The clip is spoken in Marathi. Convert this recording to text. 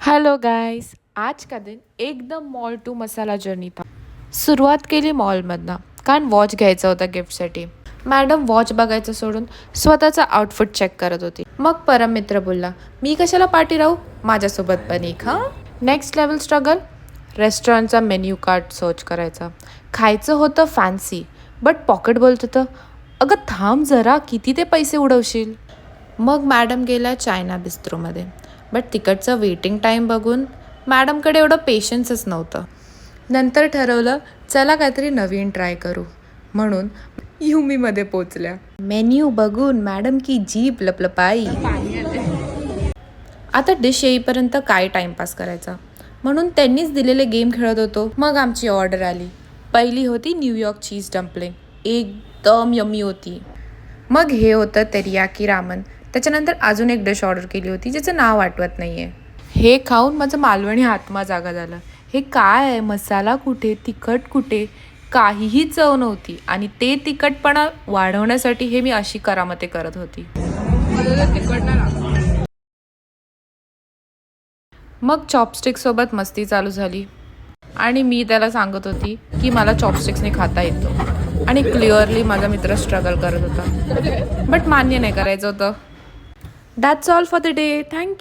हेलो गाइस, आज का दिन एकदम मॉल टू मसाला जर्नी था. सुरुवात केली मॉलमधनं, कारण वॉच घ्यायचा होता गिफ्टसाठी. मॅडम वॉच बघायचं सोडून स्वतःचा आउटफिट चेक करत होती. मग परम मित्र बोलला, मी कशाला पार्टी राहू, माझ्यासोबत पण एक. हां, नेक्स्ट लेवल स्ट्रगल. रेस्टॉरंटचा मेन्यू कार्ड सर्च करायचा. खायचं होतं फॅन्सी, बट पॉकेट बोलत होतं, अगं थांब जरा, किती ते पैसे उडवशील. मग मॅडम गेल्या चायना बिस्ट्रोमध्ये, बट तिकडचं वेटिंग टाईम बघून मॅडमकडे एवढं पेशन्सच नव्हतं. नंतर ठरवलं, चला काहीतरी नवीन ट्राय करू, म्हणून युमीमध्ये पोचल्या. मेन्यू बघून मॅडम की जीभ लपलपाई. आता डिश येईपर्यंत काय टाइमपास करायचा, म्हणून त्यांनीच दिलेले गेम खेळत होतो. मग आमची ऑर्डर आली. पहिली होती न्यूयॉर्क चीज डम्पलिंग, एकदम यम्मी होती. मग हे होतं तेरियाकी रामन. त्याच्यानंतर अजून एक डिश ऑर्डर केली होती, ज्याचं नाव आठवत नाही आहे. हे खाऊन माझं मालवणी आत्मा जागा झाला. हे काय आहे, मसाला कुठे, तिखट कुठे, काहीही चव नव्हती. आणि ते तिखटपणा वाढवण्यासाठी हे मी अशी करामते करत होती. मग चॉपस्टिकसोबत मस्ती चालू झाली. आणि मी त्याला सांगत होती की मला चॉपस्टिक्सने खाता येतो. आणि क्लिअरली माझा मित्र स्ट्रगल करत होता, बट मान्य नाही करायचं होतं. That's all for the day. Thank you.